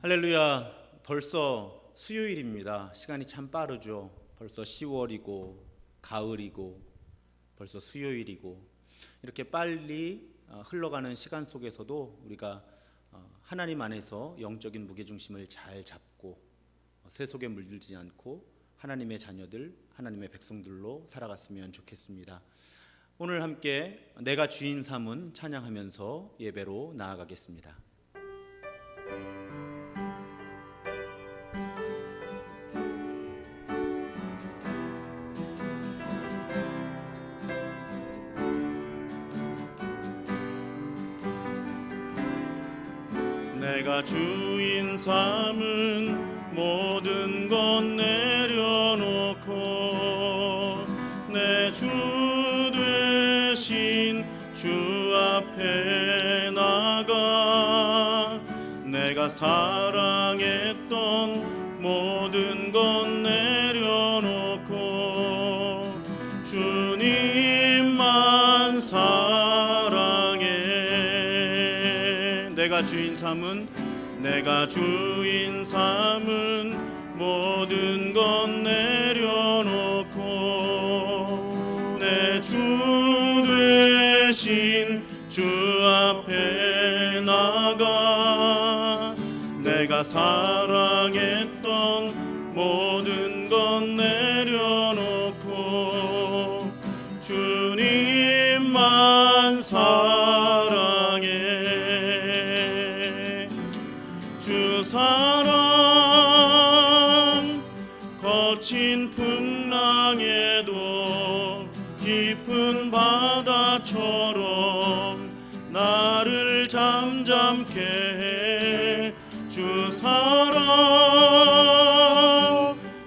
할렐루야. 벌써 수요일입니다. 시간이 참 빠르죠. 벌써 10월이고 가을이고 벌써 수요일이고 이렇게 빨리 흘러가는 시간 속에서도 우리가 하나님 안에서 영적인 무게중심을 잘 잡고 세속에 물들지 않고 하나님의 자녀들, 하나님의 백성들로 살아갔으면 좋겠습니다. 오늘 함께 내가 주인 삼은 찬양하면서 예배로 나아가겠습니다. 내가 주인 삼은 모든 것 내려놓고 내 주 되신 주 앞에 나가 내가 사랑했던 모든 것 내려놓고 주님만 사랑해. 내가 주인 삼은 모든 것 내려놓고 내 주 되신 주 앞에 나가 내가 사랑했던 모든 것 내려놓고 주님만 사랑해. 주 사랑 거친 풍랑에도 깊은 바다처럼 나를 잠잠케 해. 주 사랑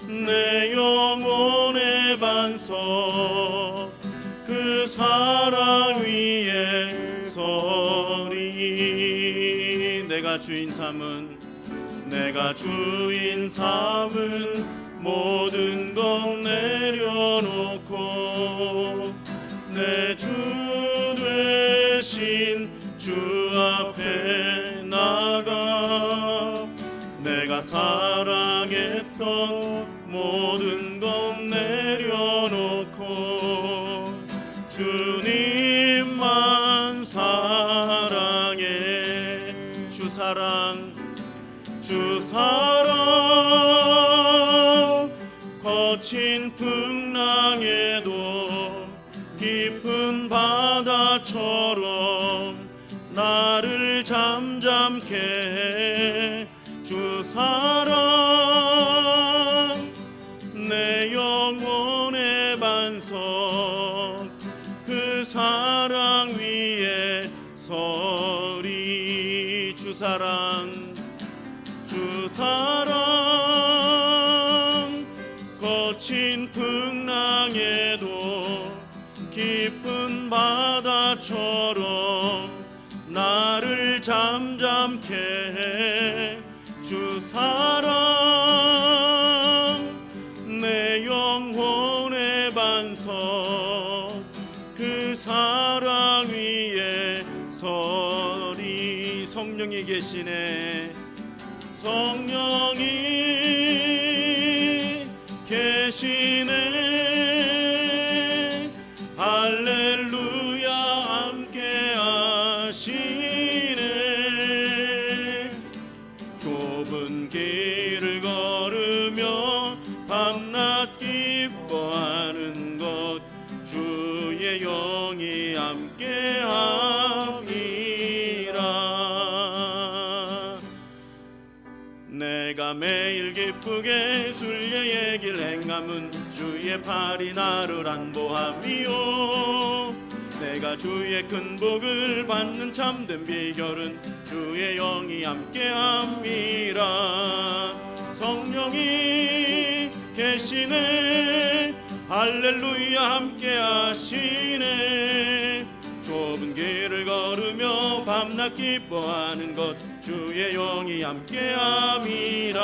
내 영혼의 반석 그 사랑 위에 서리. 내가 주인 삼은 모든 것 내려놓고 내 주 되신 주 앞에 나가 내가 사랑했던 모든 것 내려놓고 주님만 사랑해. 주 사랑 거친 풍랑에도 깊은 바다처럼 나를 잠잠케 해. 주 사랑 내 영혼의 반석 그 사랑 위에 서리. 주 사랑 거친 풍랑에도 깊은 바다처럼 나를 잠잠케 해. 주 사랑 내 영혼의 반석 그 사랑 위에 서리. 성령이 계시네. 성령이 계시네. 할렐루야 함께 하시네. 좁은 길을 걸으며 밤낮 기뻐하는 것 주의 영이 함께 함이라. 내가 매일 기쁘게 순례의 길 행함은 주의 팔이 나를 안보함이요. 내가 주의 큰 복을 받는 참된 비결은 주의 영이 함께함이라. 성령이 계시네. 할렐루야 함께하시네. 좁은 길을 걸으며 밤낮 기뻐하는 것 주의 영이 함께함이라.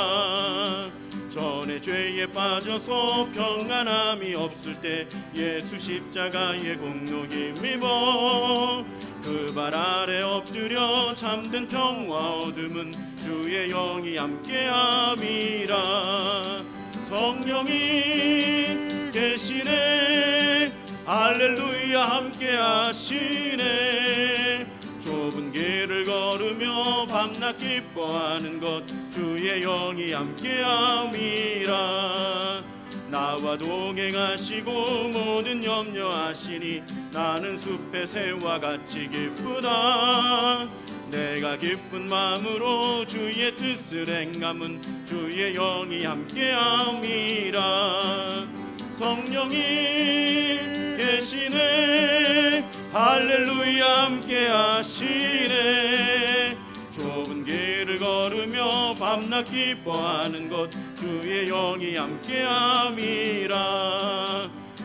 전에 죄에 빠져서 평안함이 없을 때 예수 십자가의 공로 힘입어 그 발 아래 엎드려 잠든 평화 얻음은 주의 영이 함께함이라. 성령이 계시네 할렐루야 함께하시네. 좁은 길을 걸으며 밤낮 기뻐하는 것 주의 영이 함께함이라. 나와 동행하시고 모든 염려하시니 나는 숲의 새와 같이 기쁘다. 내가 기쁜 마음으로 주의 뜻을 행함은 주의 영이 함께함이라. 성령이 계시네 할렐루야 함께하시네. 좁은 길을 걸으며 밤낮 기뻐하는 것 주의 영이 함께함이라.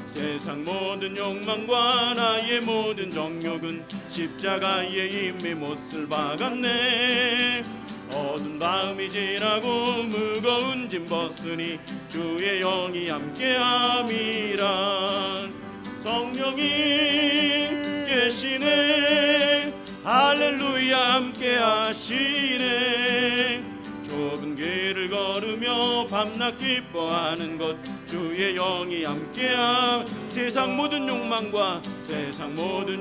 세상 모든 욕망과 나의 모든 정욕은 십자가에 이미 못을 박았네. 어두운 밤이 지나고 무거운 짐 벗으니 주의 영이 함께함이라. 성령이 계시네 할렐루야 함께하시네. 좁은 길을 걸으며 밤낮 기뻐하는 것 주의 영이 함께함. 세상 모든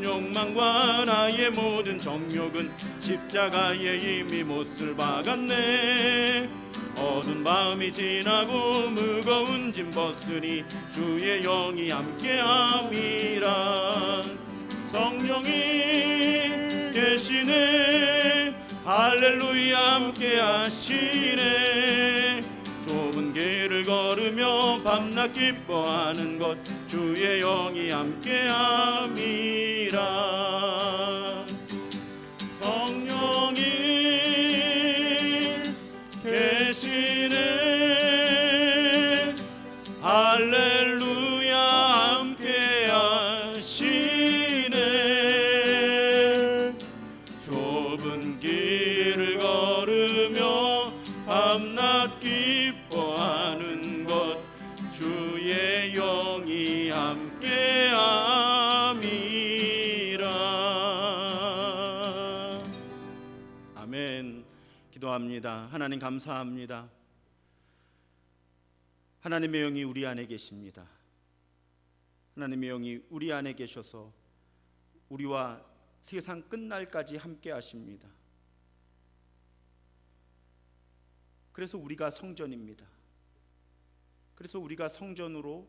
욕망과 나의 모든 정욕은 십자가에 이미 못을 박았네. 어두운 밤이 지나고 무거운 짐 벗으니 주의 영이 함께함이라. 성령이 계시네 할렐루야 함께하시네. 좁은 길을 걸으며 밤낮 기뻐하는 것 주의 영이 함께함이라. 성령이 계시네 할렐루야 함께하시네. 좁은 길을 걸으며 밤낮 기뻐하는 것 주의 영이 함께함이라. 아멘. 기도합니다. 하나님 감사합니다. 하나님의 영이 우리 안에 계십니다. 하나님의 영이 우리 안에 계셔서 우리와 세상 끝날까지 함께 하십니다. 그래서 우리가 성전입니다. 그래서 우리가 성전으로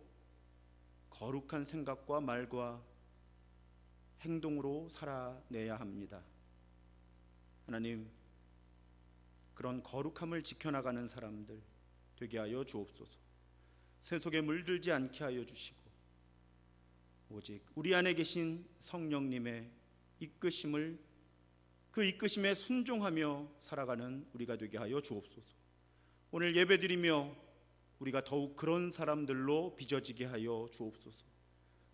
거룩한 생각과 말과 행동으로 살아내야 합니다. 하나님, 그런 거룩함을 지켜나가는 사람들 되게 하여 주옵소서. 세속에 물들지 않게 하여 주시고 오직 우리 안에 계신 성령님의 이끄심을, 그 이끄심에 순종하며 살아가는 우리가 되게 하여 주옵소서. 오늘 예배드리며 우리가 더욱 그런 사람들로 빚어지게 하여 주옵소서.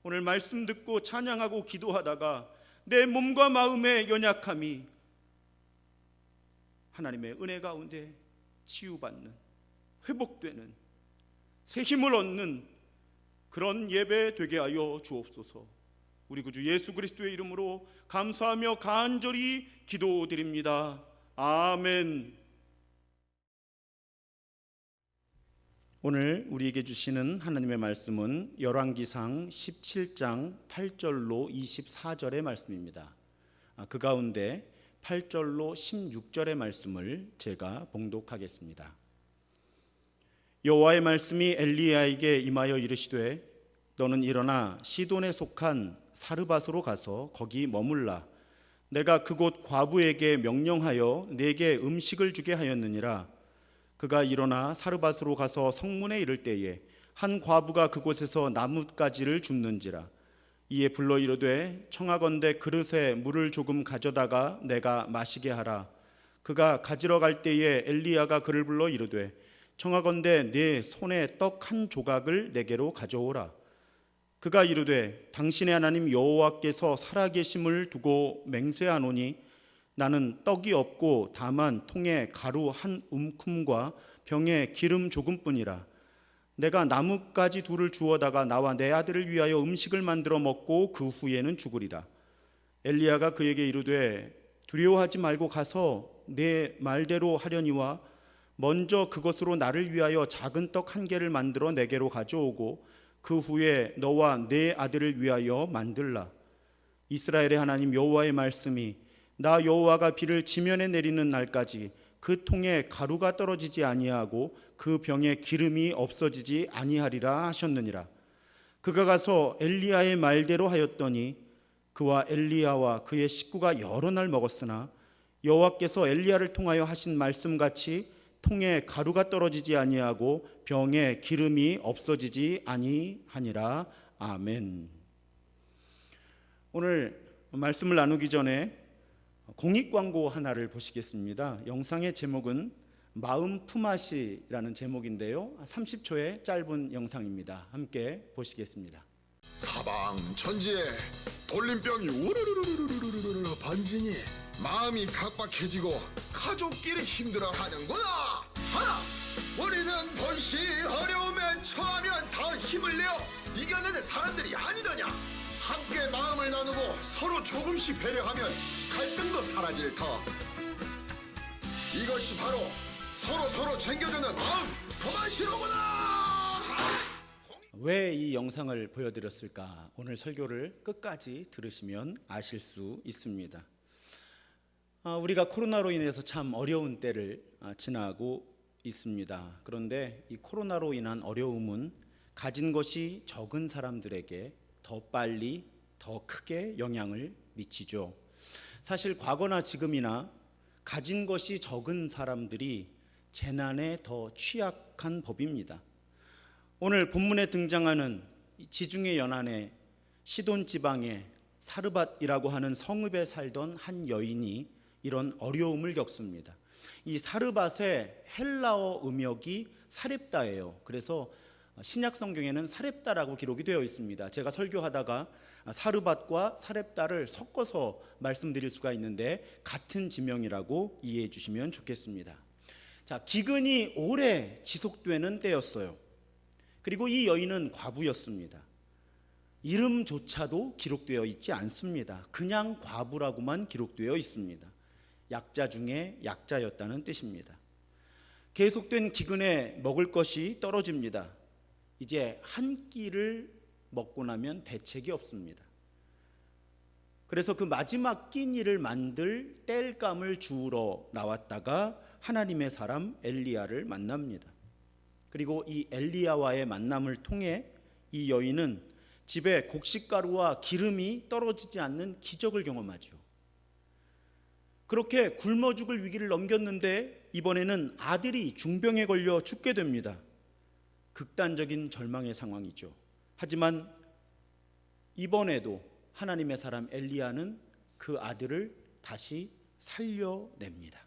오늘 말씀 듣고 찬양하고 기도하다가 내 몸과 마음의 연약함이 하나님의 은혜 가운데 치유받는, 회복되는, 새 힘을 얻는 그런 예배 되게 하여 주옵소서. 우리 구주 예수 그리스도의 이름으로 감사하며 간절히 기도드립니다. 아멘. 오늘 우리에게 주시는 하나님의 말씀은 열왕기상 17장 8절로 24절의 말씀입니다. 그 가운데 8절로 16절의 말씀을 제가 봉독하겠습니다. 여호와의 말씀이 엘리야에게 임하여 이르시되 너는 일어나 시돈에 속한 사르밧으로 가서 거기 머물라. 내가 그곳 과부에게 명령하여 네게 음식을 주게 하였느니라. 그가 일어나 사르밧으로 가서 성문에 이를 때에 한 과부가 그곳에서 나뭇가지를 줍는지라. 이에 불러 이르되 청하건대 그릇에 물을 조금 가져다가 내가 마시게 하라. 그가 가지러 갈 때에 엘리야가 그를 불러 이르되 청하건대 네 손에 떡 한 조각을 내게로 가져오라. 그가 이르되 당신의 하나님 여호와께서 살아계심을 두고 맹세하노니 나는 떡이 없고 다만 통에 가루 한 움큼과 병에 기름 조금뿐이라. 내가 나뭇가지 둘을 주워다가 나와 내 아들을 위하여 음식을 만들어 먹고 그 후에는 죽으리라. 엘리야가 그에게 이르되 두려워하지 말고 가서 내 말대로 하려니와 먼저 그것으로 나를 위하여 작은 떡 한 개를 만들어 내게로 가져오고 그 후에 너와 내 아들을 위하여 만들라. 이스라엘의 하나님 여호와의 말씀이 나 여호와가 비를 지면에 내리는 날까지 그 통에 가루가 떨어지지 아니하고 그 병에 기름이 없어지지 아니하리라 하셨느니라. 그가 가서 엘리야의 말대로 하였더니 그와 엘리야와 그의 식구가 여러 날 먹었으나 여호와께서 엘리야를 통하여 하신 말씀같이 통에 가루가 떨어지지 아니하고 병에 기름이 없어지지 아니하니라. 아멘. 오늘 말씀을 나누기 전에 공익 광고 하나를 보시겠습니다. 영상의 제목은 마음 품앗이라는 제목인데요, 30초의 짧은 영상입니다. 함께 보시겠습니다. 사방천지에 돌림병이 우르르르르르르르 번지니 마음이 각박해지고 가족끼리 힘들어하는구나. 하나, 우리는 본시 어려움에 처하면 더 힘을 내어 이겨내는 사람들이 아니더냐. 함께 마음을 나누고 서로 조금씩 배려하면 갈등도 사라질 터. 이것이 바로 서로 챙겨주는 마음 그만시로구나. 왜 이 영상을 보여드렸을까? 오늘 설교를 끝까지 들으시면 아실 수 있습니다. 우리가 코로나로 인해서 참 어려운 때를 지나고 있습니다. 그런데 이 코로나로 인한 어려움은 가진 것이 적은 사람들에게 더 빨리 더 크게 영향을 미치죠. 사실 과거나 지금이나 가진 것이 적은 사람들이 재난에 더 취약한 법입니다. 오늘 본문에 등장하는 지중해 연안의 시돈 지방의 사르밧이라고 하는 성읍에 살던 한 여인이 이런 어려움을 겪습니다. 이 사르밧의 헬라어 음역이 사렙다예요. 그래서 신약 성경에는 사렙다라고 기록이 되어 있습니다. 제가 설교하다가 사르밧과 사렙다를 섞어서 말씀드릴 수가 있는데 같은 지명이라고 이해해 주시면 좋겠습니다. 자, 기근이 오래 지속되는 때였어요. 그리고 이 여인은 과부였습니다. 이름조차도 기록되어 있지 않습니다. 그냥 과부라고만 기록되어 있습니다. 약자 중에 약자였다는 뜻입니다. 계속된 기근에 먹을 것이 떨어집니다. 이제 한 끼를 먹고 나면 대책이 없습니다. 그래서 그 마지막 끼니를 만들 땔감을 주우러 나왔다가 하나님의 사람 엘리야를 만납니다. 그리고 이 엘리야와의 만남을 통해 이 여인은 집에 곡식가루와 기름이 떨어지지 않는 기적을 경험하죠. 그렇게 굶어 죽을 위기를 넘겼는데 이번에는 아들이 중병에 걸려 죽게 됩니다. 극단적인 절망의 상황이죠. 하지만 이번에도 하나님의 사람 엘리야는 그 아들을 다시 살려냅니다.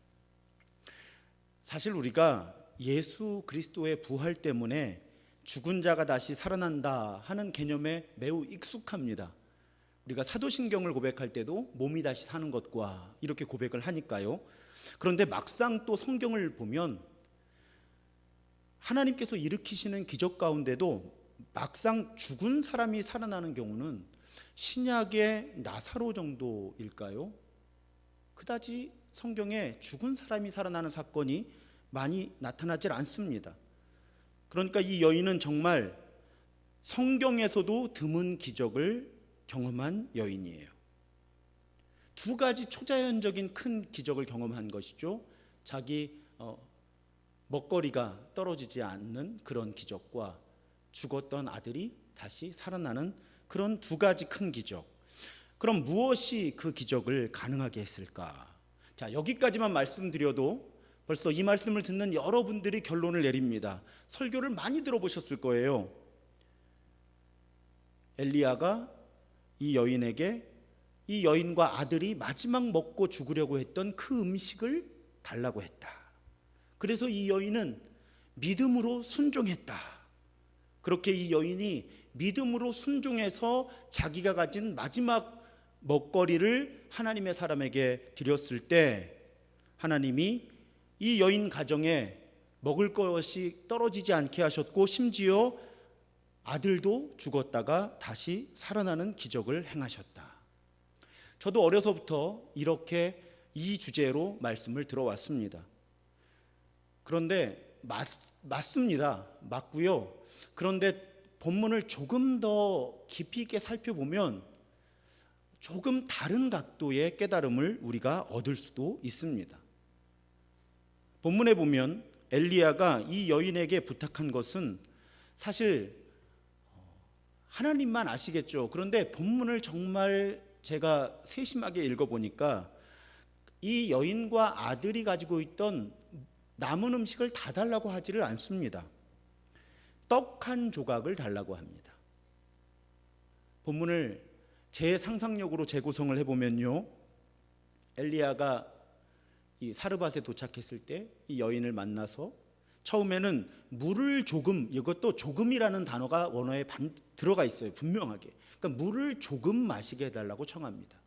사실 우리가 예수 그리스도의 부활 때문에 죽은 자가 다시 살아난다 하는 개념에 매우 익숙합니다. 우리가 사도신경을 고백할 때도 몸이 다시 사는 것과 이렇게 고백을 하니까요. 그런데 막상 또 성경을 보면 하나님께서 일으키시는 기적 가운데도 막상 죽은 사람이 살아나는 경우는 신약의 나사로 정도일까요? 그다지 성경에 죽은 사람이 살아나는 사건이 많이 나타나질 않습니다. 그러니까 이 여인은 정말 성경에서도 드문 기적을 경험한 여인이에요. 두 가지 초자연적인 큰 기적을 경험한 것이죠. 자기 먹거리가 떨어지지 않는 그런 기적과 죽었던 아들이 다시 살아나는 그런 두 가지 큰 기적. 그럼 무엇이 그 기적을 가능하게 했을까? 자, 여기까지만 말씀드려도 벌써 이 말씀을 듣는 여러분들이 결론을 내립니다. 설교를 많이 들어보셨을 거예요. 엘리야가 이 여인에게 이 여인과 아들이 마지막 먹고 죽으려고 했던 그 음식을 달라고 했다. 그래서 이 여인은 믿음으로 순종했다. 그렇게 이 여인이 믿음으로 순종해서 자기가 가진 마지막 먹거리를 하나님의 사람에게 드렸을 때 하나님이 이 여인 가정에 먹을 것이 떨어지지 않게 하셨고 심지어 아들도 죽었다가 다시 살아나는 기적을 행하셨다. 저도 어려서부터 이렇게 이 주제로 말씀을 들어왔습니다. 그런데 맞습니다. 맞고요. 그런데 본문을 조금 더 깊이 있게 살펴보면 조금 다른 각도의 깨달음을 우리가 얻을 수도 있습니다. 본문에 보면 엘리야가 이 여인에게 부탁한 것은 사실 하나님만 아시겠죠. 그런데 본문을 정말 제가 세심하게 읽어보니까 이 여인과 아들이 가지고 있던 남은 음식을 다 달라고 하지를 않습니다. 떡 한 조각을 달라고 합니다. 본문을 제 상상력으로 재구성을 해보면요, 엘리야가 이 사르밧에 도착했을 때 이 여인을 만나서 처음에는 물을 조금, 이것도 조금이라는 단어가 원어에 들어가 있어요. 분명하게. 그러니까 물을 조금 마시게 해달라고 청합니다.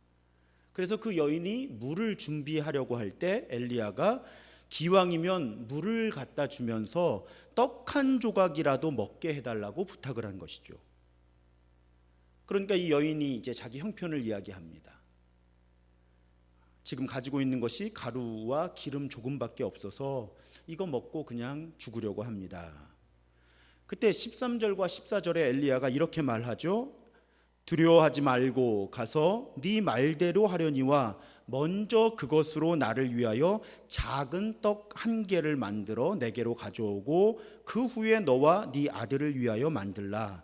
그래서 그 여인이 물을 준비하려고 할 때 엘리야가 기왕이면 물을 갖다 주면서 떡 한 조각이라도 먹게 해달라고 부탁을 한 것이죠. 그러니까 이 여인이 이제 자기 형편을 이야기합니다. 지금 가지고 있는 것이 가루와 기름 조금밖에 없어서 이거 먹고 그냥 죽으려고 합니다. 그때 13절과 14절에 엘리야가 이렇게 말하죠. 두려워하지 말고 가서 네 말대로 하려니와 먼저 그것으로 나를 위하여 작은 떡 한 개를 만들어 내게로 가져오고 그 후에 너와 네 아들을 위하여 만들라.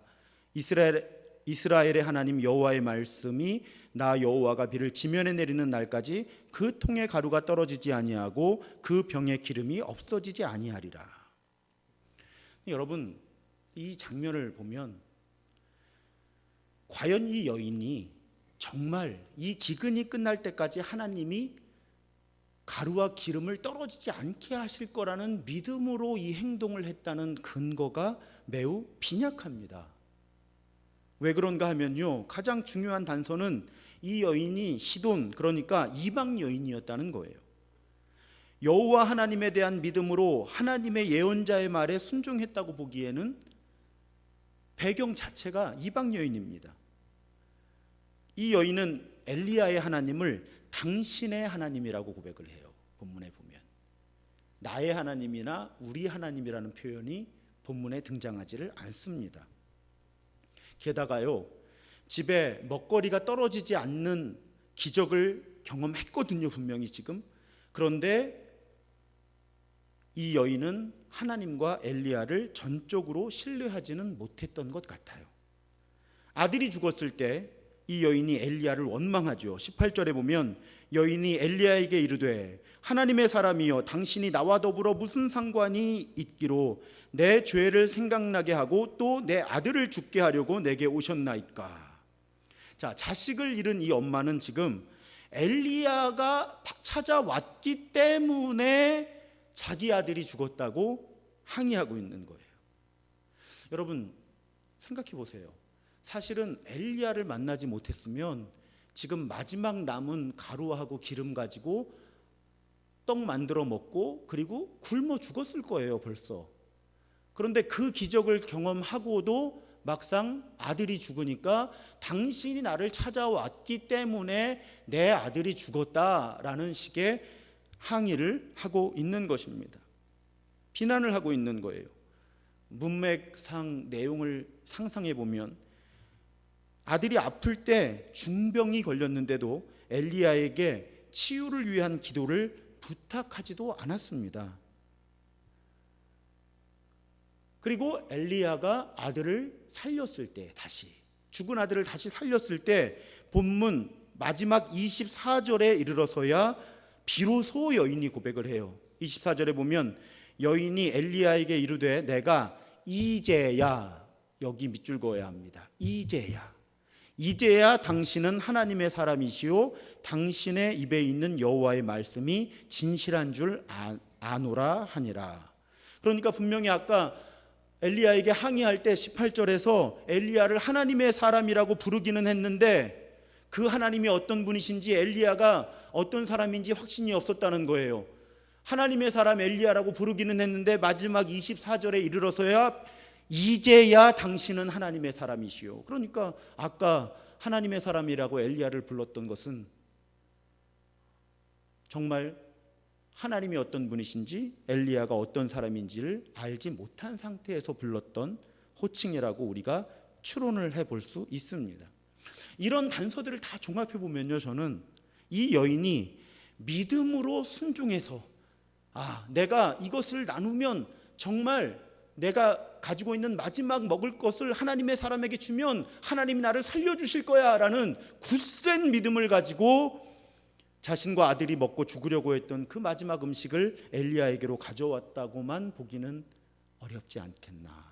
이스라엘의 하나님 여호와의 말씀이 나 여호와가 비를 지면에 내리는 날까지 그 통에 가루가 떨어지지 아니하고 그 병에 기름이 없어지지 아니하리라. 여러분, 이 장면을 보면 과연 이 여인이 정말 이 기근이 끝날 때까지 하나님이 가루와 기름을 떨어지지 않게 하실 거라는 믿음으로 이 행동을 했다는 근거가 매우 빈약합니다. 왜 그런가 하면요, 가장 중요한 단서는 이 여인이 시돈, 그러니까 이방 여인이었다는 거예요. 여호와 하나님에 대한 믿음으로 하나님의 예언자의 말에 순종했다고 보기에는 배경 자체가 이방 여인입니다. 이 여인은 엘리야의 하나님을 당신의 하나님이라고 고백을 해요. 본문에 보면 나의 하나님이나 우리 하나님이라는 표현이 본문에 등장하지를 않습니다. 게다가요, 집에 먹거리가 떨어지지 않는 기적을 경험했거든요, 분명히 지금. 그런데 이 여인은 하나님과 엘리야를 전적으로 신뢰하지는 못했던 것 같아요. 아들이 죽었을 때 이 여인이 엘리야를 원망하죠. 18절에 보면 여인이 엘리야에게 이르되 하나님의 사람이여 당신이 나와 더불어 무슨 상관이 있기로 내 죄를 생각나게 하고 또 내 아들을 죽게 하려고 내게 오셨나이까. 자, 자식을 잃은 이 엄마는 지금 엘리야가 찾아왔기 때문에 자기 아들이 죽었다고 항의하고 있는 거예요. 여러분 생각해 보세요. 사실은 엘리야를 만나지 못했으면 지금 마지막 남은 가루하고 기름 가지고 떡 만들어 먹고 그리고 굶어 죽었을 거예요, 벌써. 그런데 그 기적을 경험하고도 막상 아들이 죽으니까 당신이 나를 찾아왔기 때문에 내 아들이 죽었다라는 식의 항의를 하고 있는 것입니다. 비난을 하고 있는 거예요. 문맥상 내용을 상상해 보면 아들이 아플 때 중병이 걸렸는데도 엘리야에게 치유를 위한 기도를 부탁하지도 않았습니다. 그리고 엘리야가 아들을 살렸을 때, 다시 죽은 아들을 다시 살렸을 때 본문 마지막 24절에 이르러서야 비로소 여인이 고백을 해요. 24절에 보면 여인이 엘리야에게 이르되 내가 이제야, 여기 밑줄 그어야 합니다. 이제야 당신은 하나님의 사람이시오 당신의 입에 있는 여호와의 말씀이 진실한 줄 아노라 하니라. 그러니까 분명히 아까 엘리야에게 항의할 때 18절에서 엘리야를 하나님의 사람이라고 부르기는 했는데 그 하나님이 어떤 분이신지 엘리야가 어떤 사람인지 확신이 없었다는 거예요. 하나님의 사람 엘리야라고 부르기는 했는데 마지막 24절에 이르러서야 이제야 당신은 하나님의 사람이시오. 그러니까 아까 하나님의 사람이라고 엘리야를 불렀던 것은 정말 하나님이 어떤 분이신지 엘리야가 어떤 사람인지를 알지 못한 상태에서 불렀던 호칭이라고 우리가 추론을 해볼 수 있습니다. 이런 단서들을 다 종합해 보면요, 저는 이 여인이 믿음으로 순종해서 내가 이것을 나누면 정말 내가 가지고 있는 마지막 먹을 것을 하나님의 사람에게 주면 하나님이 나를 살려주실 거야 라는 굳센 믿음을 가지고 자신과 아들이 먹고 죽으려고 했던 그 마지막 음식을 엘리야에게로 가져왔다고만 보기는 어렵지 않겠나.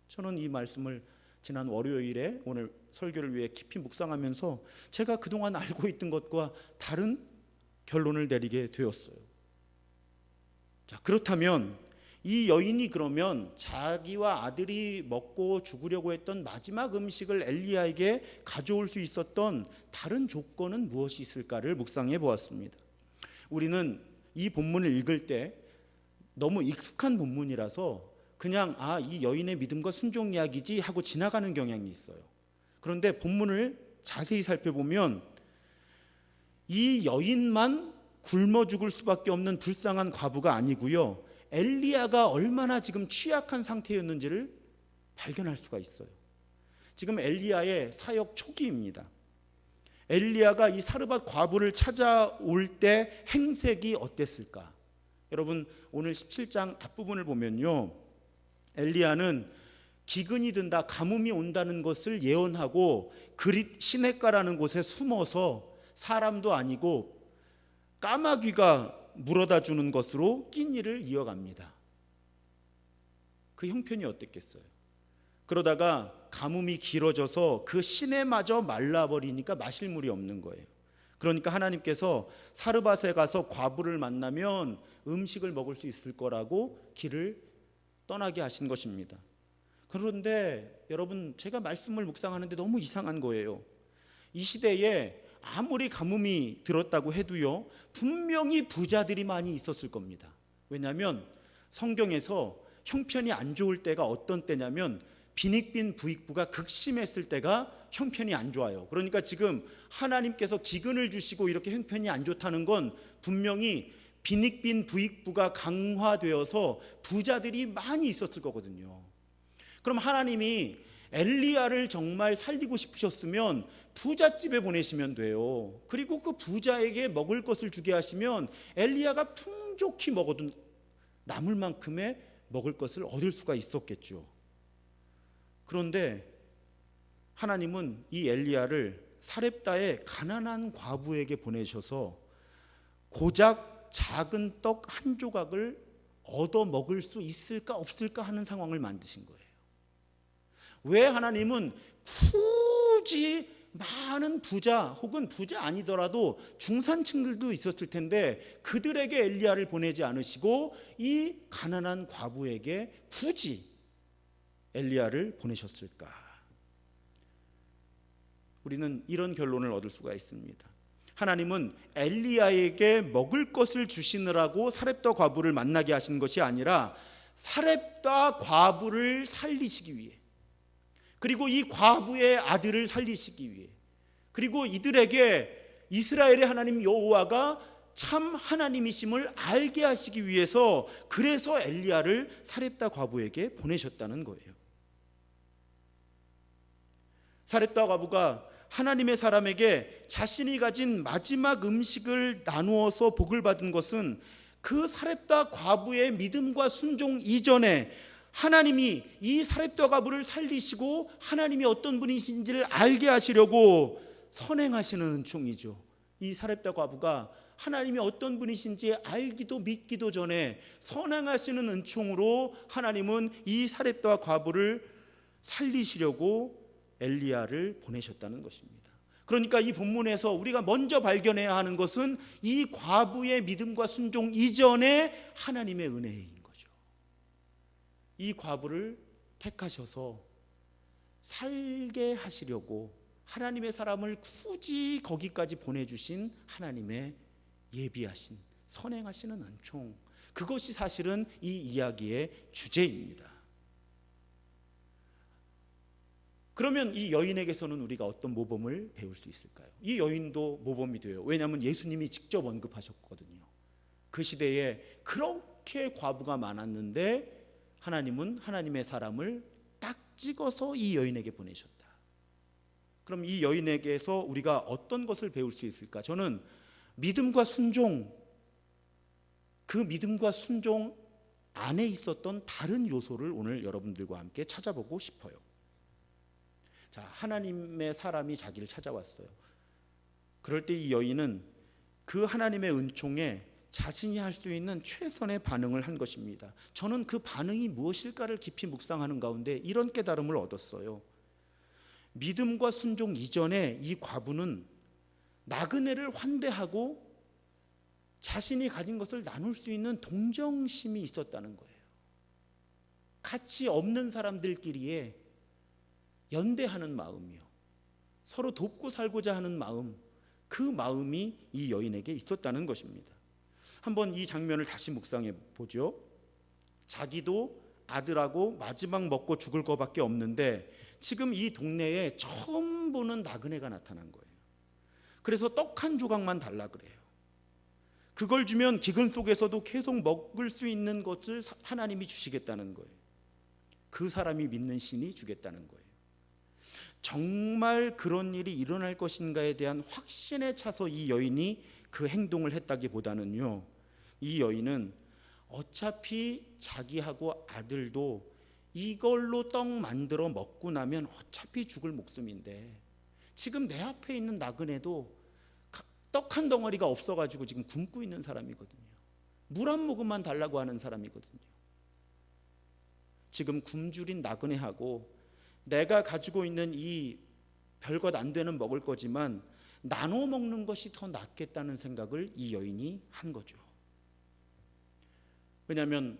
저는 이 말씀을 지난 월요일에 오늘 설교를 위해 깊이 묵상하면서 제가 그동안 알고 있던 것과 다른 결론을 내리게 되었어요. 자, 그렇다면 이 여인이 그러면 자기와 아들이 먹고 죽으려고 했던 마지막 음식을 엘리야에게 가져올 수 있었던 다른 조건은 무엇이 있을까를 묵상해 보았습니다. 우리는 이 본문을 읽을 때 너무 익숙한 본문이라서 그냥 이 여인의 믿음과 순종 이야기지 하고 지나가는 경향이 있어요. 그런데 본문을 자세히 살펴보면 이 여인만 굶어 죽을 수밖에 없는 불쌍한 과부가 아니고요, 엘리야가 얼마나 지금 취약한 상태였는지를 발견할 수가 있어요. 지금 엘리야의 사역 초기입니다. 엘리야가 이 사르밧 과부를 찾아올 때 행색이 어땠을까? 여러분, 오늘 17장 앞부분을 보면요, 엘리야는 기근이 든다, 가뭄이 온다는 것을 예언하고 그릿 시냇가라는 곳에 숨어서 사람도 아니고 까마귀가 물어다 주는 것으로 끼니를 이어갑니다. 그 형편이 어땠겠어요? 그러다가 가뭄이 길어져서 그 시내마저 말라버리니까 마실 물이 없는 거예요. 그러니까 하나님께서 사르밧에 가서 과부를 만나면 음식을 먹을 수 있을 거라고 길을 떠나게 하신 것입니다. 그런데 여러분, 제가 말씀을 묵상하는데 너무 이상한 거예요. 이 시대에 아무리 가뭄이 들었다고 해도요, 분명히 부자들이 많이 있었을 겁니다. 왜냐하면 성경에서 형편이 안 좋을 때가 어떤 때냐면 빈익빈 부익부가 극심했을 때가 형편이 안 좋아요. 그러니까 지금 하나님께서 기근을 주시고 이렇게 형편이 안 좋다는 건 분명히 빈익빈 부익부가 강화되어서 부자들이 많이 있었을 거거든요. 그럼 하나님이 엘리야를 정말 살리고 싶으셨으면 부잣집에 보내시면 돼요. 그리고 그 부자에게 먹을 것을 주게 하시면 엘리야가 풍족히 먹어도 남을 만큼의 먹을 것을 얻을 수가 있었겠죠. 그런데 하나님은 이 엘리야를 사렙다의 가난한 과부에게 보내셔서 고작 작은 떡 한 조각을 얻어 먹을 수 있을까 없을까 하는 상황을 만드신 거예요. 왜 하나님은 굳이 많은 부자 혹은 부자 아니더라도 중산층들도 있었을 텐데 그들에게 엘리야를 보내지 않으시고 이 가난한 과부에게 굳이 엘리야를 보내셨을까? 우리는 이런 결론을 얻을 수가 있습니다. 하나님은 엘리야에게 먹을 것을 주시느라고 사렙다 과부를 만나게 하신 것이 아니라 사렙다 과부를 살리시기 위해, 그리고 이 과부의 아들을 살리시기 위해, 그리고 이들에게 이스라엘의 하나님 여호와가 참 하나님이심을 알게 하시기 위해서, 그래서 엘리야를 사렙다 과부에게 보내셨다는 거예요. 사렙다 과부가 하나님의 사람에게 자신이 가진 마지막 음식을 나누어서 복을 받은 것은 그 사렙다 과부의 믿음과 순종 이전에 하나님이 이 사렙다 과부를 살리시고 하나님이 어떤 분이신지를 알게 하시려고 선행하시는 은총이죠. 이 사렙다 과부가 하나님이 어떤 분이신지 알기도 믿기도 전에 선행하시는 은총으로 하나님은 이 사렙다 과부를 살리시려고 엘리야를 보내셨다는 것입니다. 그러니까 이 본문에서 우리가 먼저 발견해야 하는 것은 이 과부의 믿음과 순종 이전에 하나님의 은혜인 거죠. 이 과부를 택하셔서 살게 하시려고 하나님의 사람을 굳이 거기까지 보내주신 하나님의 예비하신 선행하시는 은총, 그것이 사실은 이 이야기의 주제입니다. 그러면 이 여인에게서는 우리가 어떤 모범을 배울 수 있을까요? 이 여인도 모범이 돼요. 왜냐하면 예수님이 직접 언급하셨거든요. 그 시대에 그렇게 과부가 많았는데 하나님은 하나님의 사람을 딱 찍어서 이 여인에게 보내셨다. 그럼 이 여인에게서 우리가 어떤 것을 배울 수 있을까? 저는 믿음과 순종, 그 믿음과 순종 안에 있었던 다른 요소를 오늘 여러분들과 함께 찾아보고 싶어요. 자, 하나님의 사람이 자기를 찾아왔어요. 그럴 때 이 여인은 그 하나님의 은총에 자신이 할 수 있는 최선의 반응을 한 것입니다. 저는 그 반응이 무엇일까를 깊이 묵상하는 가운데 이런 깨달음을 얻었어요. 믿음과 순종 이전에 이 과부는 나그네를 환대하고 자신이 가진 것을 나눌 수 있는 동정심이 있었다는 거예요. 가치 없는 사람들끼리에 연대하는 마음이요, 서로 돕고 살고자 하는 마음, 그 마음이 이 여인에게 있었다는 것입니다. 한번 이 장면을 다시 묵상해 보죠. 자기도 아들하고 마지막 먹고 죽을 것밖에 없는데 지금 이 동네에 처음 보는 나그네가 나타난 거예요. 그래서 떡 한 조각만 달라 그래요. 그걸 주면 기근 속에서도 계속 먹을 수 있는 것을 하나님이 주시겠다는 거예요. 그 사람이 믿는 신이 주겠다는 거예요. 정말 그런 일이 일어날 것인가에 대한 확신에 차서 이 여인이 그 행동을 했다기보다는요, 이 여인은 어차피 자기하고 아들도 이걸로 떡 만들어 먹고 나면 어차피 죽을 목숨인데 지금 내 앞에 있는 나그네도 떡 한 덩어리가 없어가지고 지금 굶고 있는 사람이거든요. 물 한 모금만 달라고 하는 사람이거든요. 지금 굶주린 나그네하고 내가 가지고 있는 이 별것 안 되는 먹을 거지만 나눠 먹는 것이 더 낫겠다는 생각을 이 여인이 한 거죠. 왜냐하면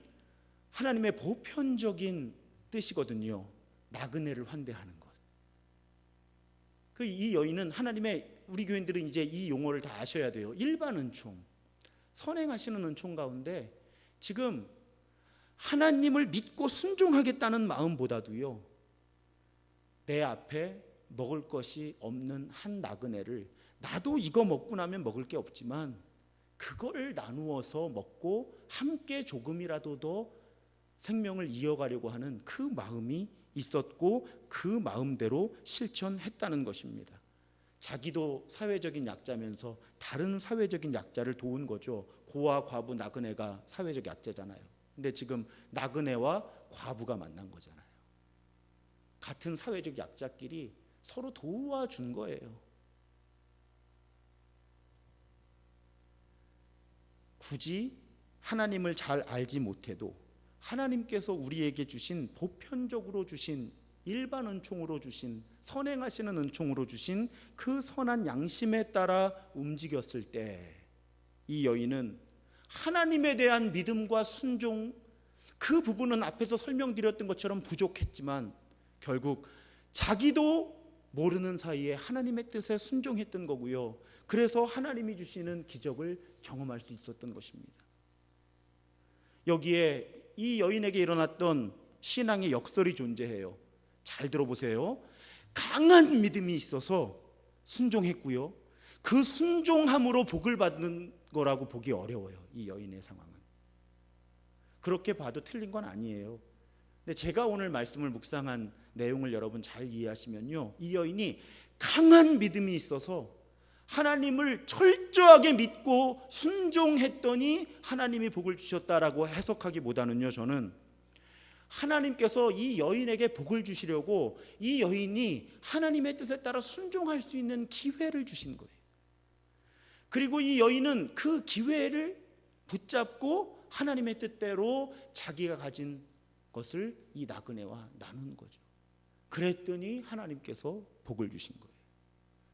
하나님의 보편적인 뜻이거든요. 나그네를 환대하는 것. 이 여인은 하나님의, 우리 교인들은 이제 이 용어를 다 아셔야 돼요. 일반 은총, 선행하시는 은총 가운데 지금 하나님을 믿고 순종하겠다는 마음보다도요, 내 앞에 먹을 것이 없는 한 나그네를, 나도 이거 먹고 나면 먹을 게 없지만 그걸 나누어서 먹고 함께 조금이라도 더 생명을 이어가려고 하는 그 마음이 있었고 그 마음대로 실천했다는 것입니다. 자기도 사회적인 약자면서 다른 사회적인 약자를 도운 거죠. 고아, 과부, 나그네가 사회적 약자잖아요. 근데 지금 나그네와 과부가 만난 거잖아요. 같은 사회적 약자끼리 서로 도와준 거예요. 굳이 하나님을 잘 알지 못해도 하나님께서 우리에게 주신, 보편적으로 주신, 일반 은총으로 주신, 선행하시는 은총으로 주신 그 선한 양심에 따라 움직였을 때 이 여인은 하나님에 대한 믿음과 순종, 그 부분은 앞에서 설명드렸던 것처럼 부족했지만 결국 자기도 모르는 사이에 하나님의 뜻에 순종했던 거고요. 그래서 하나님이 주시는 기적을 경험할 수 있었던 것입니다. 여기에 이 여인에게 일어났던 신앙의 역설이 존재해요. 잘 들어보세요. 강한 믿음이 있어서 순종했고요, 그 순종함으로 복을 받는 거라고 보기 어려워요. 이 여인의 상황은 그렇게 봐도 틀린 건 아니에요. 근데 제가 오늘 말씀을 묵상한 내용을 여러분 잘 이해하시면요, 이 여인이 강한 믿음이 있어서 하나님을 철저하게 믿고 순종했더니 하나님이 복을 주셨다라고 해석하기보다는요, 저는 하나님께서 이 여인에게 복을 주시려고 이 여인이 하나님의 뜻에 따라 순종할 수 있는 기회를 주신 거예요. 그리고 이 여인은 그 기회를 붙잡고 하나님의 뜻대로 자기가 가진 것을 이 나그네와 나눈 거죠. 그랬더니 하나님께서 복을 주신 거예요.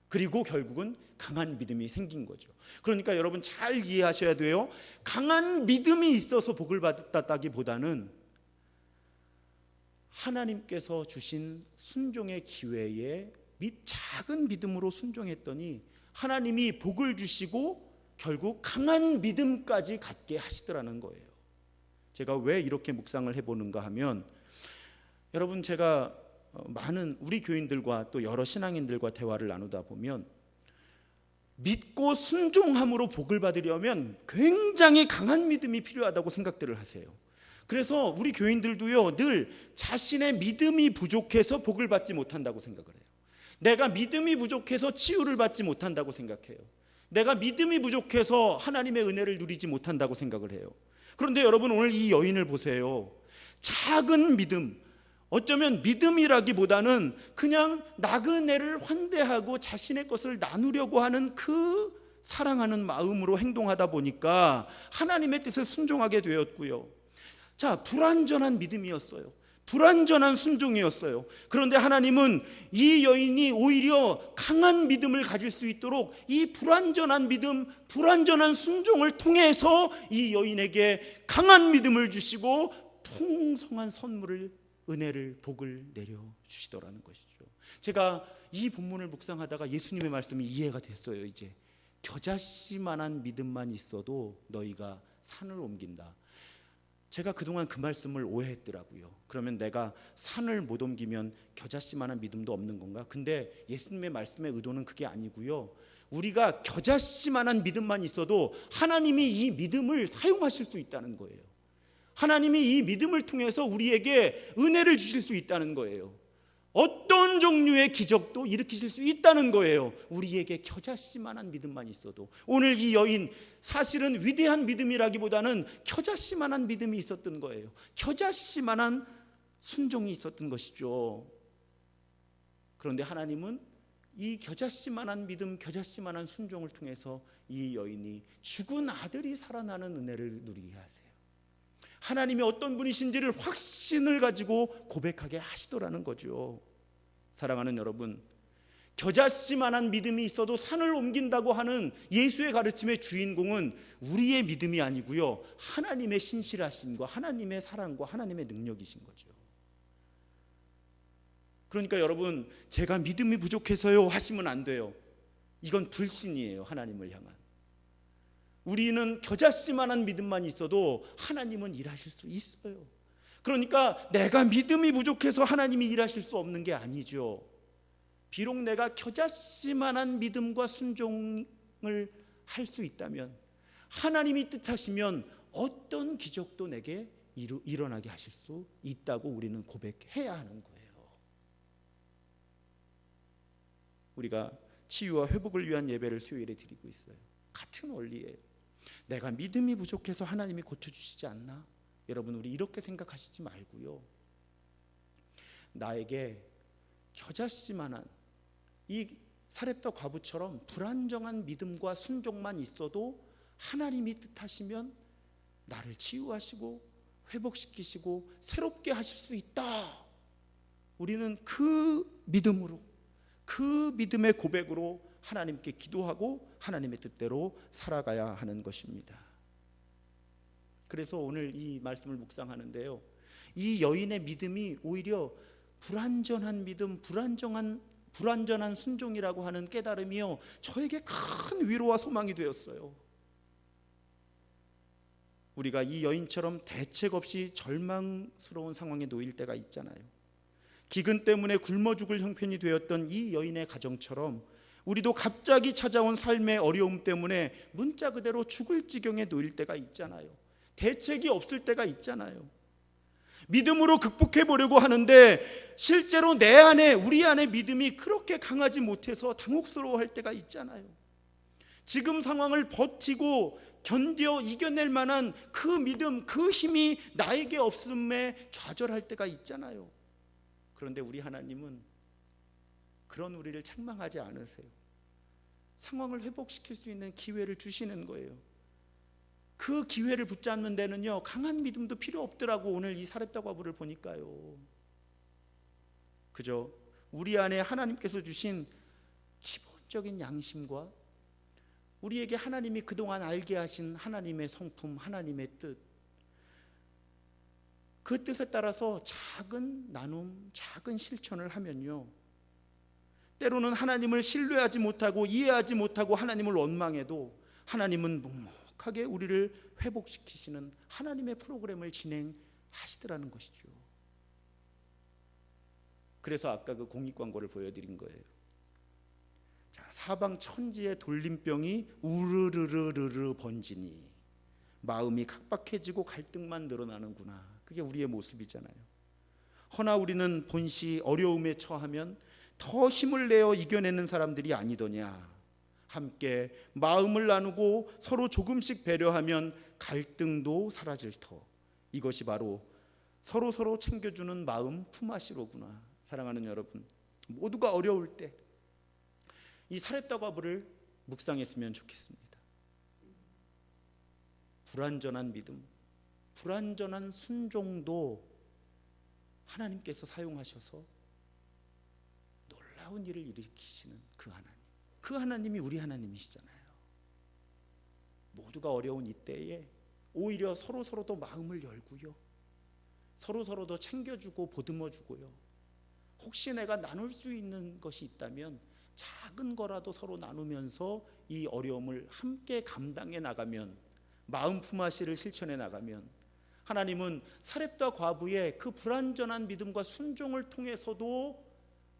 그리고 결국은 강한 믿음이 생긴 거죠. 그러니까 여러분 잘 이해하셔야 돼요. 강한 믿음이 있어서 복을 받았다기보다는 하나님께서 주신 순종의 기회에 작은 믿음으로 순종했더니 하나님이 복을 주시고 결국 강한 믿음까지 갖게 하시더라는 거예요. 제가 왜 이렇게 묵상을 해보는가 하면, 여러분, 제가 많은 우리 교인들과 또 여러 신앙인들과 대화를 나누다 보면 믿고 순종함으로 복을 받으려면 굉장히 강한 믿음이 필요하다고 생각들을 하세요. 그래서 우리 교인들도요, 늘 자신의 믿음이 부족해서 복을 받지 못한다고 생각을 해요. 내가 믿음이 부족해서 치유를 받지 못한다고 생각해요. 내가 믿음이 부족해서 하나님의 은혜를 누리지 못한다고 생각을 해요. 그런데 여러분, 오늘 이 여인을 보세요. 작은 믿음, 어쩌면 믿음이라기보다는 그냥 나그네를 환대하고 자신의 것을 나누려고 하는 그 사랑하는 마음으로 행동하다 보니까 하나님의 뜻을 순종하게 되었고요. 자, 불완전한 믿음이었어요. 불완전한 순종이었어요. 그런데 하나님은 이 여인이 오히려 강한 믿음을 가질 수 있도록 이 불완전한 믿음, 불완전한 순종을 통해서 이 여인에게 강한 믿음을 주시고 풍성한 선물을, 은혜를, 복을 내려주시더라는 것이죠. 제가 이 본문을 묵상하다가 예수님의 말씀이 이해가 됐어요. 이제 겨자씨만한 믿음만 있어도 너희가 산을 옮긴다. 제가 그동안 그 말씀을 오해했더라고요. 그러면 내가 산을 못 옮기면 겨자씨만한 믿음도 없는 건가? 근데 예수님의 말씀의 의도는 그게 아니고요. 우리가 겨자씨만한 믿음만 있어도 하나님이 이 믿음을 사용하실 수 있다는 거예요. 하나님이 이 믿음을 통해서 우리에게 은혜를 주실 수 있다는 거예요. 어떤 종류의 기적도 일으키실 수 있다는 거예요. 우리에게 겨자씨만한 믿음만 있어도. 오늘 이 여인, 사실은 위대한 믿음이라기보다는 겨자씨만한 믿음이 있었던 거예요. 겨자씨만한 순종이 있었던 것이죠. 그런데 하나님은 이 겨자씨만한 믿음, 겨자씨만한 순종을 통해서 이 여인이 죽은 아들이 살아나는 은혜를 누리게 하세요. 하나님이 어떤 분이신지를 확신을 가지고 고백하게 하시더라는 거죠. 사랑하는 여러분, 겨자씨만한 믿음이 있어도 산을 옮긴다고 하는 예수의 가르침의 주인공은 우리의 믿음이 아니고요, 하나님의 신실하심과 하나님의 사랑과 하나님의 능력이신 거죠. 그러니까 여러분, 제가 믿음이 부족해서요 하시면 안 돼요. 이건 불신이에요. 하나님을 향한. 우리는 겨자씨만한 믿음만 있어도 하나님은 일하실 수 있어요. 그러니까 내가 믿음이 부족해서 하나님이 일하실 수 없는 게 아니죠. 비록 내가 겨자씨만한 믿음과 순종을 할 수 있다면, 하나님이 뜻하시면 어떤 기적도 내게 일어나게 하실 수 있다고 우리는 고백해야 하는 거예요. 우리가 치유와 회복을 위한 예배를 수요일에 드리고 있어요. 같은 원리예요. 내가 믿음이 부족해서 하나님이 고쳐주시지 않나? 여러분, 우리 이렇게 생각하시지 말고요, 나에게 겨자씨만한 이 사렙다 과부처럼 불안정한 믿음과 순종만 있어도 하나님이 뜻하시면 나를 치유하시고 회복시키시고 새롭게 하실 수 있다. 우리는 그 믿음으로, 그 믿음의 고백으로 하나님께 기도하고 하나님의 뜻대로 살아가야 하는 것입니다. 그래서 오늘 이 말씀을 묵상하는데요, 이 여인의 믿음이 오히려 불완전한 믿음, 불완전한 순종이라고 하는 깨달음이요, 저에게 큰 위로와 소망이 되었어요. 우리가 이 여인처럼 대책 없이 절망스러운 상황에 놓일 때가 있잖아요. 기근 때문에 굶어 죽을 형편이 되었던 이 여인의 가정처럼 우리도 갑자기 찾아온 삶의 어려움 때문에 문자 그대로 죽을 지경에 놓일 때가 있잖아요. 대책이 없을 때가 있잖아요. 믿음으로 극복해 보려고 하는데 실제로 내 안에, 우리 안에 믿음이 그렇게 강하지 못해서 당혹스러워할 때가 있잖아요. 지금 상황을 버티고 견뎌 이겨낼 만한 그 믿음, 그 힘이 나에게 없음에 좌절할 때가 있잖아요. 그런데 우리 하나님은 그런 우리를 책망하지 않으세요. 상황을 회복시킬 수 있는 기회를 주시는 거예요. 그 기회를 붙잡는 데는요, 강한 믿음도 필요 없더라고. 오늘 이 사렙다 과부를 보니까요. 그저 우리 안에 하나님께서 주신 기본적인 양심과 우리에게 하나님이 그동안 알게 하신 하나님의 성품, 하나님의 뜻, 그 뜻에 따라서 작은 나눔, 작은 실천을 하면요, 때로는 하나님을 신뢰하지 못하고 이해하지 못하고 하나님을 원망해도 하나님은 묵묵하게 우리를 회복시키시는 하나님의 프로그램을 진행하시더라는 것이죠. 그래서 아까 그 공익광고를 보여드린 거예요. 자, 사방 천지에 돌림병이 우르르르르르 번지니 마음이 각박해지고 갈등만 늘어나는구나. 그게 우리의 모습이잖아요. 허나 우리는 본시 어려움에 처하면 더 힘을 내어 이겨내는 사람들이 아니더냐. 함께 마음을 나누고 서로 조금씩 배려하면 갈등도 사라질 터. 이것이 바로 서로 챙겨주는 마음 품앗이로구나. 사랑하는 여러분, 모두가 어려울 때 이 사렙다 과부를 묵상했으면 좋겠습니다. 불완전한 믿음, 불완전한 순종도 하나님께서 사용하셔서 놀라운 일을 일으키시는 그 하나님, 그 하나님이 우리 하나님이시잖아요. 모두가 어려운 이때에 오히려 서로 더 마음을 열고요, 서로 더 챙겨주고 보듬어주고요, 혹시 내가 나눌 수 있는 것이 있다면 작은 거라도 서로 나누면서 이 어려움을 함께 감당해 나가면, 마음 품앗이를 실천해 나가면 하나님은 사렙다 과부의 그 불완전한 믿음과 순종을 통해서도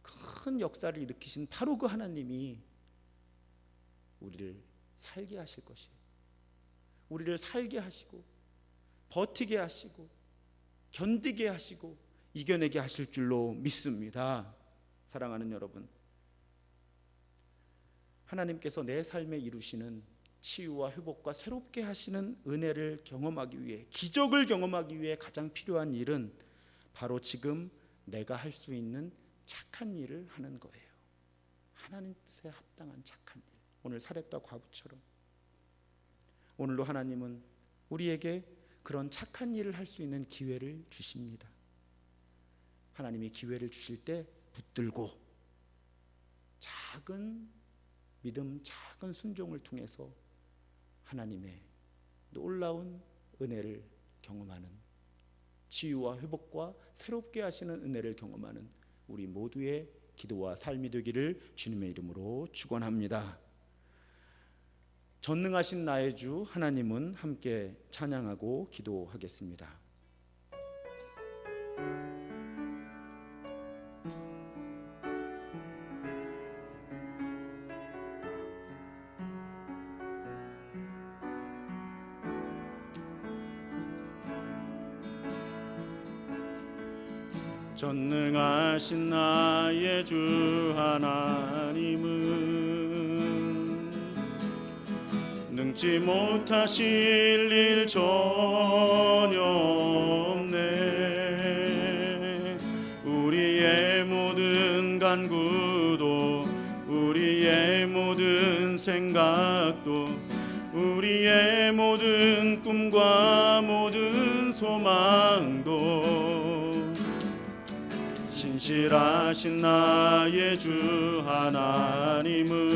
큰 역사를 일으키신 바로 그 하나님이 우리를 살게 하실 것이에요. 우리를 살게 하시고 버티게 하시고 견디게 하시고 이겨내게 하실 줄로 믿습니다. 사랑하는 여러분, 하나님께서 내 삶에 이루시는 치유와 회복과 새롭게 하시는 은혜를 경험하기 위해, 기적을 경험하기 위해 가장 필요한 일은 바로 지금 내가 할 수 있는 착한 일을 하는 거예요. 하나님 뜻에 합당한 착한 일. 오늘 사렙다 과부처럼 오늘도 하나님은 우리에게 그런 착한 일을 할 수 있는 기회를 주십니다. 하나님이 기회를 주실 때 붙들고 작은 믿음, 작은 순종을 통해서 하나님의 놀라운 은혜를 경험하는, 치유와 회복과 새롭게 하시는 은혜를 경험하는 우리 모두의 기도와 삶이 되기를 주님의 이름으로 축원합니다. 전능하신 나의 주 하나님은 함께 찬양하고 기도하겠습니다. 전능하신 나의 주 하나님은 능지 못하실 일 전혀 없네. 우리의 모든 간구도, 우리의 모든 생각도, 우리의 모든 꿈과 모든 소망도 신실하신 나의 주 하나님은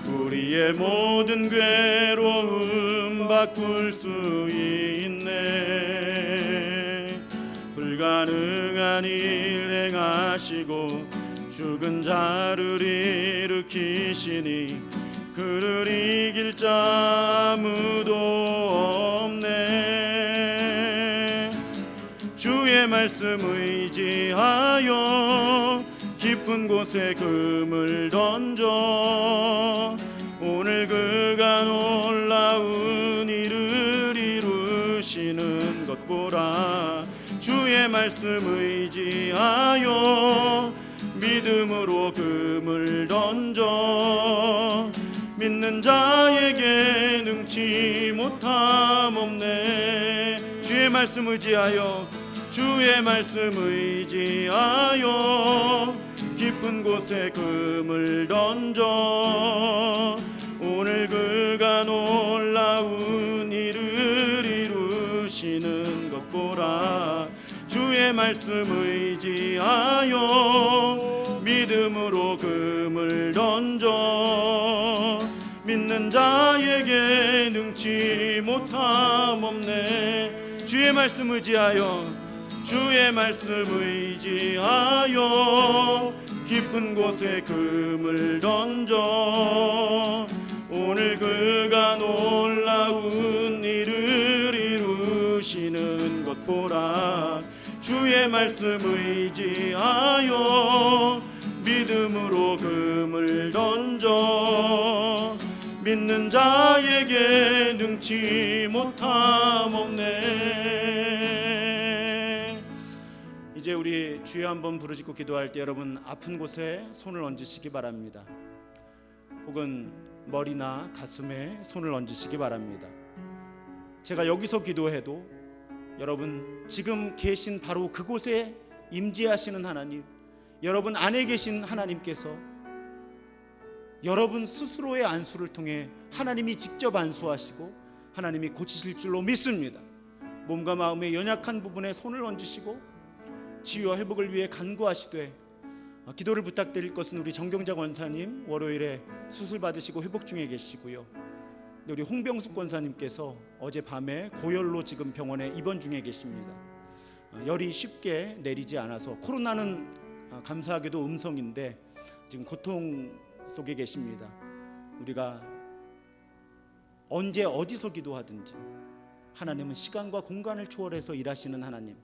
우리의 모든 괴로움 바꿀 수 있네. 불가능한 일 행하시고 죽은 자를 일으키시니 그를 이길 자 아무도 없네. 주의 말씀 의지하여 깊은 곳에 금을 던져 오늘 그가 놀라운 일을 이루시는 것 보라. 주의 말씀 의지하여 믿음으로 금을 던져 믿는 자에게 능치 못함 없네. 주의 말씀 의지하여, 주의 말씀 의지하여 깊은 곳에 금을 던져 오늘 그가 놀라운 일을 이루시는 것 보라. 주의 말씀 의지하여 믿음으로 금을 던져 믿는 자에게 능치 못함 없네. 주의 말씀 의지하여, 주의 말씀 의지하여 깊은 곳에 금을 던져 오늘 그가 놀라운 일을 이루시는 것 보라. 주의 말씀 의지하여 믿음으로 금을 던져 믿는 자에게 능치 못함 없네. 이제 우리 주여 한번 부르짖고 기도할 때 여러분 아픈 곳에 손을 얹으시기 바랍니다. 혹은 머리나 가슴에 손을 얹으시기 바랍니다. 제가 여기서 기도해도 여러분 지금 계신 바로 그곳에 임재하시는 하나님, 여러분 안에 계신 하나님께서 여러분 스스로의 안수를 통해 하나님이 직접 안수하시고 하나님이 고치실 줄로 믿습니다. 몸과 마음의 연약한 부분에 손을 얹으시고 치유와 회복을 위해 간구하시되, 기도를 부탁드릴 것은 우리 정경자 권사님 월요일에 수술 받으시고 회복 중에 계시고요, 우리 홍병숙 권사님께서 어젯밤에 고열로 지금 병원에 입원 중에 계십니다. 열이 쉽게 내리지 않아서 코로나는 감사하게도 음성인데 지금 고통 속에 계십니다. 우리가 언제 어디서 기도하든지 하나님은 시간과 공간을 초월해서 일하시는 하나님.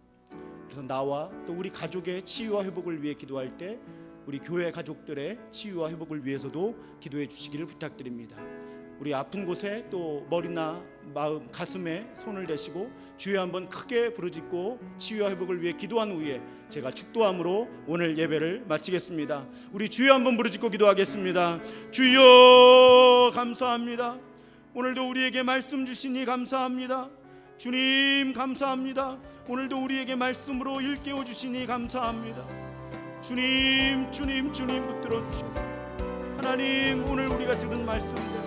그래서 나와 또 우리 가족의 치유와 회복을 위해 기도할 때 우리 교회 가족들의 치유와 회복을 위해서도 기도해 주시기를 부탁드립니다. 우리 아픈 곳에 또 머리나 마음, 가슴에 손을 대시고 주여 한번 크게 부르짖고 치유와 회복을 위해 기도한 후에 제가 축도함으로 오늘 예배를 마치겠습니다. 우리 주여 한번 부르짖고 기도하겠습니다. 주여 감사합니다. 오늘도 우리에게 말씀 주시니 감사합니다. 주님 감사합니다. 오늘도 우리에게 말씀으로 일깨워 주시니 감사합니다. 주님 붙들어 주셔서 하나님 오늘 우리가 들은 말씀대로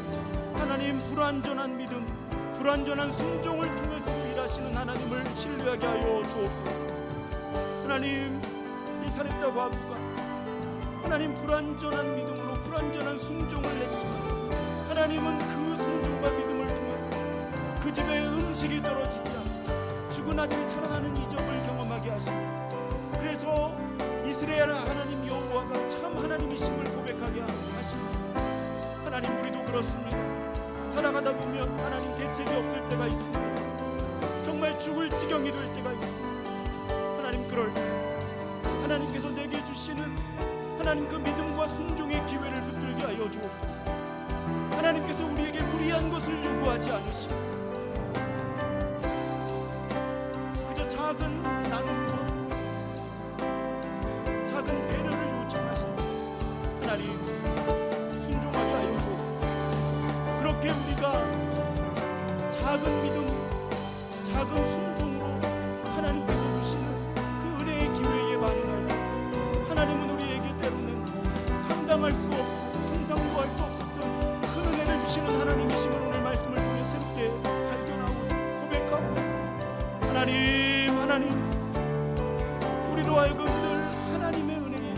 하나님 불완전한 믿음, 불완전한 순종을 통해서도 일하시는 하나님을 신뢰하게 하여 주옵소서. 하나님 이 사렙다 과부가 하나님 불완전한 믿음으로 불완전한 순종을 냈지만 하나님은 그 순종과 믿음을 통해서 그 집에 음식이 떨어지지 않고 죽은 아들이 살아나는 이적을 경험하게 하시고, 그래서 이스라엘 하나님 여호와가 참 하나님이심을 고백하게 하십니다. 하나님 우리도 그렇습니다. 살아가다 보면 하나님 대책이 없을 때가 있습니다. 정말 죽을 지경이 될 때가 있습니다. 하나님 그럴 때 하나님께서 내게 주시는 하나님 그 믿음과 순종의 기회를 붙들게 하여 주옵소서. 하나님께서 우리에게 무리한 것을 요구하지 않으시고 그저 작은 나눔과 작은 배려를 요청하십니다. 하나님 순종하게 하여 주옵소서. 그렇게 우리가 작은 믿음, 작은 순종으로 하나님께서 주시는 그 은혜의 기회에 반응할 때 하나님은 우리에게 때로는 감당할 수 없고 상상도 할 수 없었던 큰 은혜를 주시는 하나님이심을 오늘 말씀을 통해 새롭게 발견하고 고백하고, 하나님 우리로 하여금 늘 하나님의 은혜에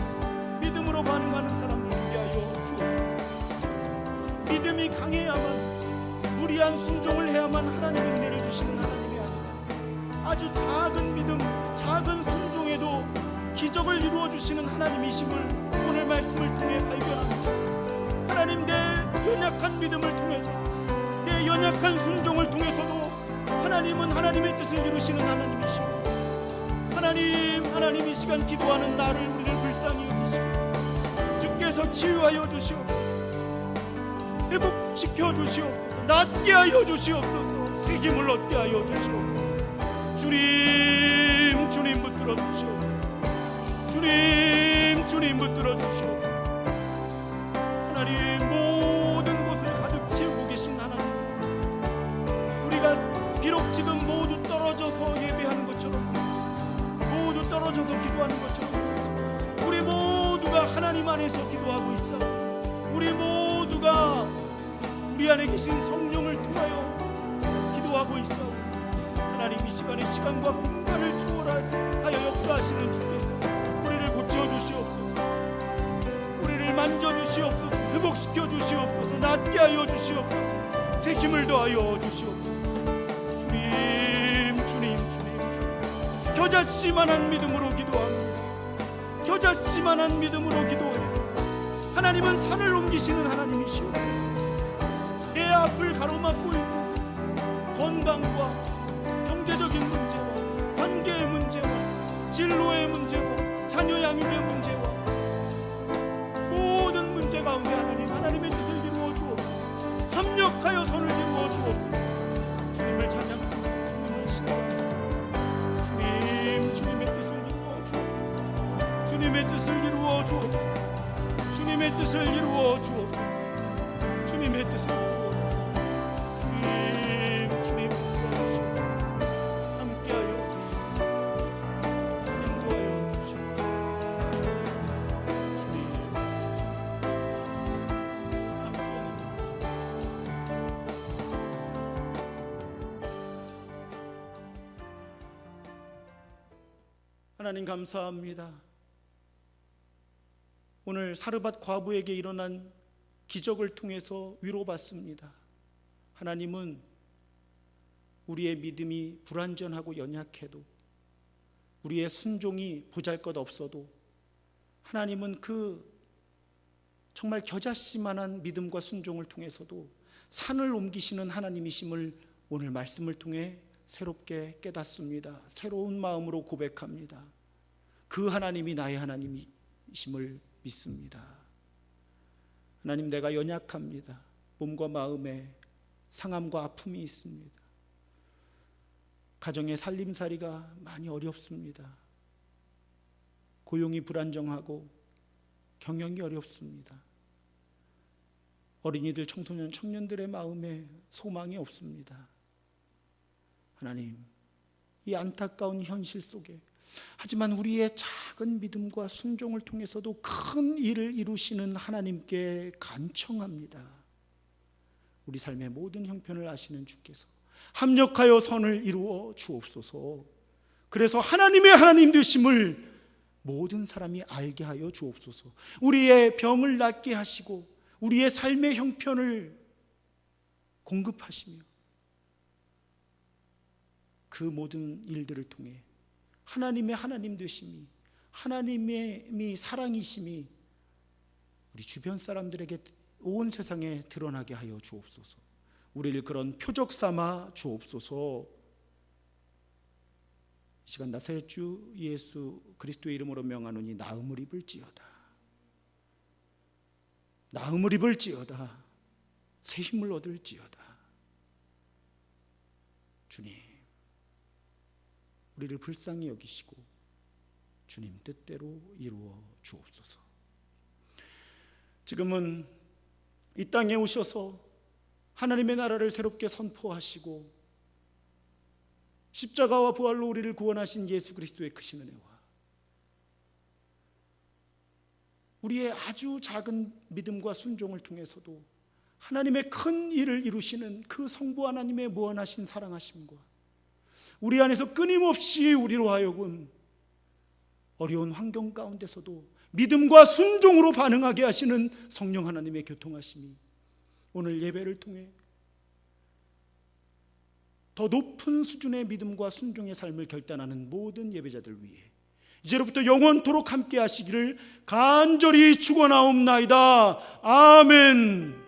믿음으로 반응하는 사람들 되게 하여 주옵소서. 믿음이 강해야만, 무리한 순종을 해야만 하나님의 은혜를 주시는 하나님이 아니라 아주 작은 믿음, 작은 순종에도 기적을 이루어 주시는 하나님이심을 오늘 말씀을 통해 발견합니다. 하나님 내 연약한 믿음을 통해서, 내 연약한 순종을 통해서도 하나님은 하나님의 뜻을 이루시는 하나님이시고, 하나님 이 시간 기도하는 나를 우리를 불쌍히 여기시고 주께서 치유하여 주시옵소서. 회복시켜 주시옵소서. 낫게 하여 주시옵소서. 새 힘을 얻게 하여 주시옵소서. 주님 붙들어 주시옵소서. 주님 붙들어 주시옵소서. 하나님 모든 곳을 가득 채우고 계신 하나님, 우리가 비록 지금 모두 떨어져서 예배하는 것처럼, 모두 떨어져서 기도하는 것처럼, 우리 모두가 하나님 안에서 기도하고 있어. 우리 모두가 우리 안에 계신 성령을 통하여 기도하고 있어. 하나님 이 시간에 시간과 공간을 초월하여 역사하시는 주께서 우리를 고쳐주시옵소서. 우리를 만져주시옵소서. 회복시켜 주시옵소서. 낫게 하여 주시옵소서. 새 힘을 더하여 주시옵소서. 주님 겨자씨만한 믿음으로 기도합니다. 겨자 겨자씨만한 믿음으로 기도해. 하나님은 산을 옮기시는 하나님이시오. 내 앞을 가로막고 있는 건강과 경제적인 문제와 관계의 문제와 진로의 문제와 자녀 양육의 문제와 모든 문제 가운데 하나님의 뜻을 이루어 주옵소서. 합력하여 선을 이루어 주옵소서. 주님을 찬양합니다. 주님을 신뢰합니다. 주님의 뜻을 이루어 주옵소서. 주님의 뜻을 이루어 주옵소서. 주님의 뜻을 이루어 주옵소서. 주님의 뜻을 이루어 주옵소서. 주님 도와주시옵소서. 함께하여 주시옵소서. 인도하여 주시옵소서. 주님 함께하여 주시옵소서. 하나님 감사합니다. 오늘 사르밧 과부에게 일어난 기적을 통해서 위로받습니다. 하나님은 우리의 믿음이 불완전하고 연약해도, 우리의 순종이 보잘것없어도 하나님은 그 정말 겨자씨만한 믿음과 순종을 통해서도 산을 옮기시는 하나님이심을 오늘 말씀을 통해 새롭게 깨닫습니다. 새로운 마음으로 고백합니다. 그 하나님이 나의 하나님이심을 믿습니다. 하나님, 내가 연약합니다. 몸과 마음에 상함과 아픔이 있습니다. 가정의 살림살이가 많이 어렵습니다. 고용이 불안정하고 경영이 어렵습니다. 어린이들, 청소년, 청년들의 마음에 소망이 없습니다. 하나님, 이 안타까운 현실 속에 하지만 우리의 작은 믿음과 순종을 통해서도 큰 일을 이루시는 하나님께 간청합니다. 우리 삶의 모든 형편을 아시는 주께서 합력하여 선을 이루어 주옵소서. 그래서 하나님의 하나님 되심을 모든 사람이 알게 하여 주옵소서. 우리의 병을 낫게 하시고 우리의 삶의 형편을 공급하시며 그 모든 일들을 통해 하나님의 하나님 되심이, 하나님의 사랑이심이 우리 주변 사람들에게, 온 세상에 드러나게 하여 주옵소서. 우리를 그런 표적 삼아 주옵소서. 이 시간 나사렛 주 예수 그리스도의 이름으로 명하노니 나음을 입을지어다. 나음을 입을지어다. 새 힘을 얻을지어다. 주님, 우리를 불쌍히 여기시고 주님 뜻대로 이루어 주옵소서. 지금은 이 땅에 오셔서 하나님의 나라를 새롭게 선포하시고 십자가와 부활로 우리를 구원하신 예수 그리스도의 크신 은혜와 우리의 아주 작은 믿음과 순종을 통해서도 하나님의 큰 일을 이루시는 그 성부 하나님의 무한하신 사랑하심과 우리 안에서 끊임없이 우리로 하여금 어려운 환경 가운데서도 믿음과 순종으로 반응하게 하시는 성령 하나님의 교통하심이 오늘 예배를 통해 더 높은 수준의 믿음과 순종의 삶을 결단하는 모든 예배자들 위해 이제로부터 영원토록 함께 하시기를 간절히 축원하옵나이다. 아멘.